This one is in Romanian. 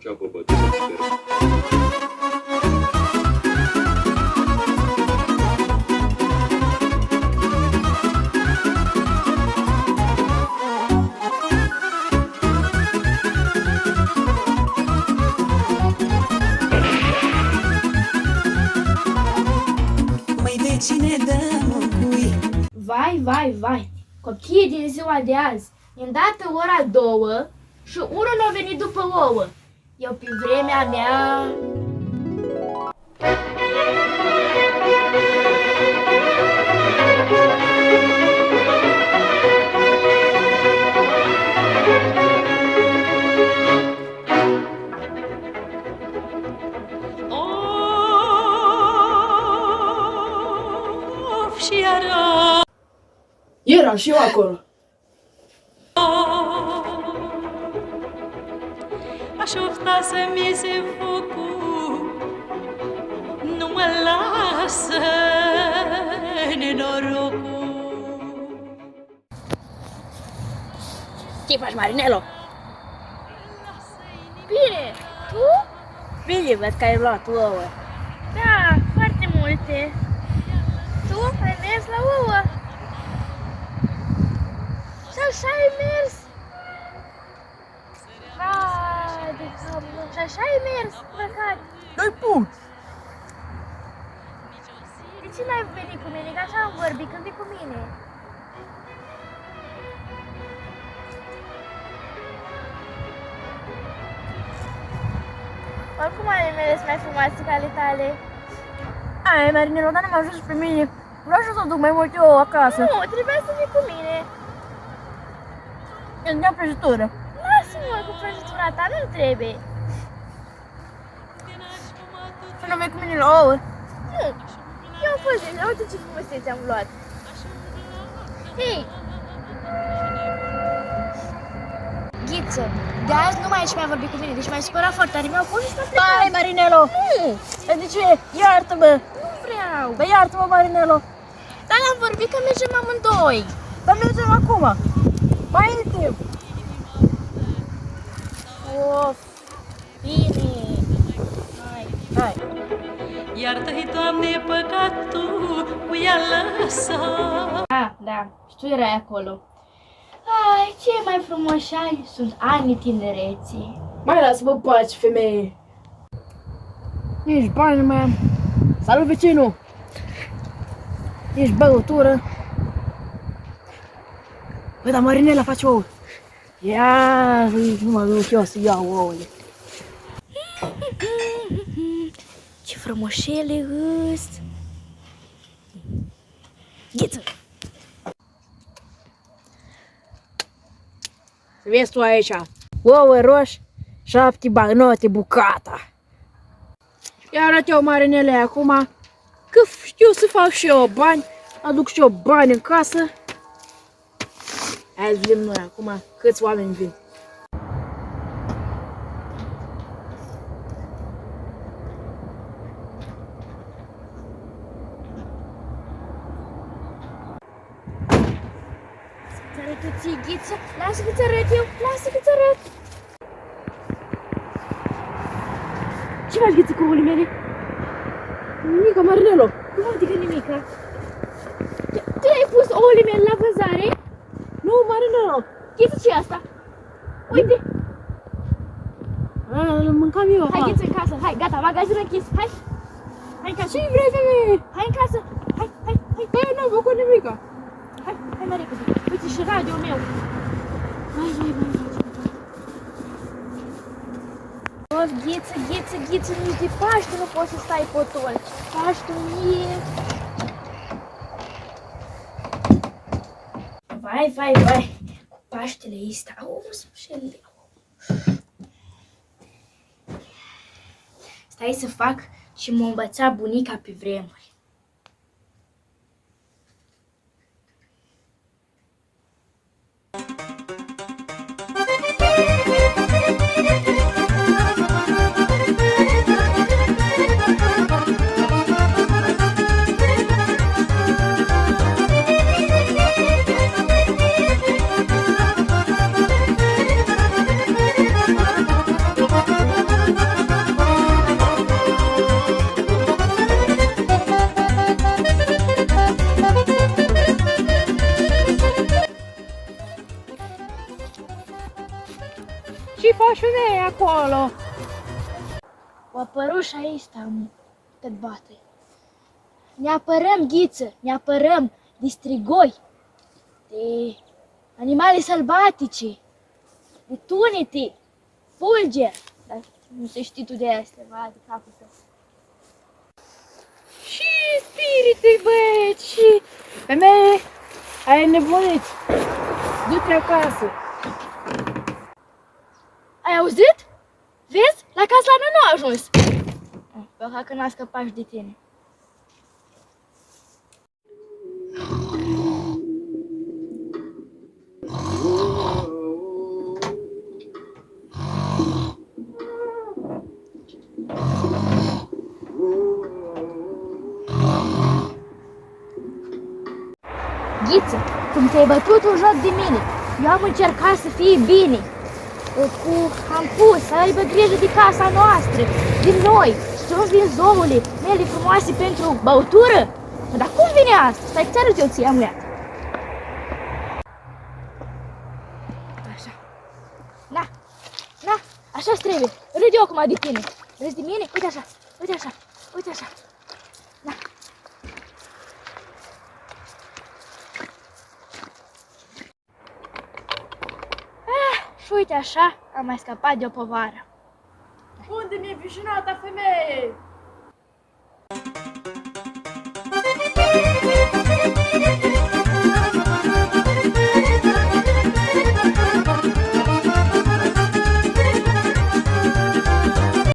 acea băbătură puternică. Cine dă mocui? Vai, copiii din ziua de azi, îndată ora 2 și unul a venit după ouă. Eu pe vremea mea... Era și eu acolo. Aș ofta să-mi iese focul, nu mă lasă nenorocul. Ce faci, Marinelo? Bine, tu? Bine, văd că ai luat ouă. Da, foarte multe. Tu ai mers la ouă? Și așa ai mers? Vai de cap, și așa ai mers, păcat. Doi punct. De ce n-ai venit cu mine? Că așa am vorbit, când vii cu mine. Oricum ale mele sunt mai frumoase ca ale tale. Ai, Marinelo, dar nu m-a ajuns pe mine. Vreau să duc mai multe ouă acasă. Nu, trebuia să vii cu mine. Îmi dea prăjitură. Lasă-mă cu prăjitura ta, nu trebuie. Să nu vei cu mine la ouă. Nu, eu am fost deja, uite ce frumusețe am luat. Hei! Ghiță, de azi nu mai ești mai vorbit cu mine, deci m-ai supărat foarte tare, mi-au pus și m-a plecat. Hai, Marinelo! Nu, De ce? Iartă-mă! nu vreau. Bă, iartă-mă, Marinelo! Dar am vorbit că mergem amândoi. Dar mergem acum! Mai e timp! Of, bine. Hai! Iartă-i, Doamne, păcatul cu ea lăsat. Da, și tu erai acolo. Ai, cei mai frumoși ani sunt anii tinereții. Mai lasă-mă pace, femeie! Nici bani nu mai am. Salut, vecinul! Nici băutură. Băi, dar Marinela face ouă. Ia, nu mă duc eu să iau ouăle. Ce frumușele îs! Ghiță! Vezi tu aici, ouă roșii, 7 bagnote bucata. Iar arăt eu Marinele acum, că știu să fac și eu bani, aduc și eu bani în casă. Hai să vedem noi acum câți oameni vin. Să-ți arăt eu ție, Ghiță! Lasă că-ți arăt eu! Lasă că-ți arăt! Ce faci, Ghiță, cu ouăle mele? Nimica, Marinelo. Nu adică nimica. Tu ai pus ouăle mele la vânzare? Nu, Marinelo. Ghiță, ce-i asta? Uite! Îl mâncam eu Hai, afară. Ghiță, în casă! Hai, gata, magazinul închis! Hai! Hai în casă! Ce vrei, femeie? Hai în casă! Hai! Băi, n-am făcut nimica. Hai mai repede! Uite și radio-ul meu! Hai! Of, Ghiță, nici de Paște nu poți să stai potol! Paște-ul mie! Vai! Cu Paștele ăsta! Au, sfârșit! Stai să fac ce m-a învățat bunica pe vremuri. faci femeie acolo? O apărut și aici am cât bate. Ne apărăm, Ghiță, ne apărăm de strigoi, de animale sălbatice, de tunete, fulger. Dar nu se știi tu de astea, va, de capul tău. Și spirite, băieți, și... Femeie, ai nebunit. Du-te acasă. Ai auzit? Vezi? La casă la noi nu a ajuns. Păcat că n-a scăpat și de tine. Ghiță, cum te-ai bătut un joc de mine, eu am încercat să fie bine. Am pus să aibă grijă de casa noastră, de noi, să nu vin zourile mele frumoase pentru băutură. Dar cum vine asta? Stai că ți-arăt eu ție, amuiat. Așa. Na, așa-ți trebuie. Râd eu acum de tine. Râzi de mine? Uite așa, uite așa, uite așa. Na. Și uite așa, am mai scăpat de o povară. Unde mi-e vișinata, femeie?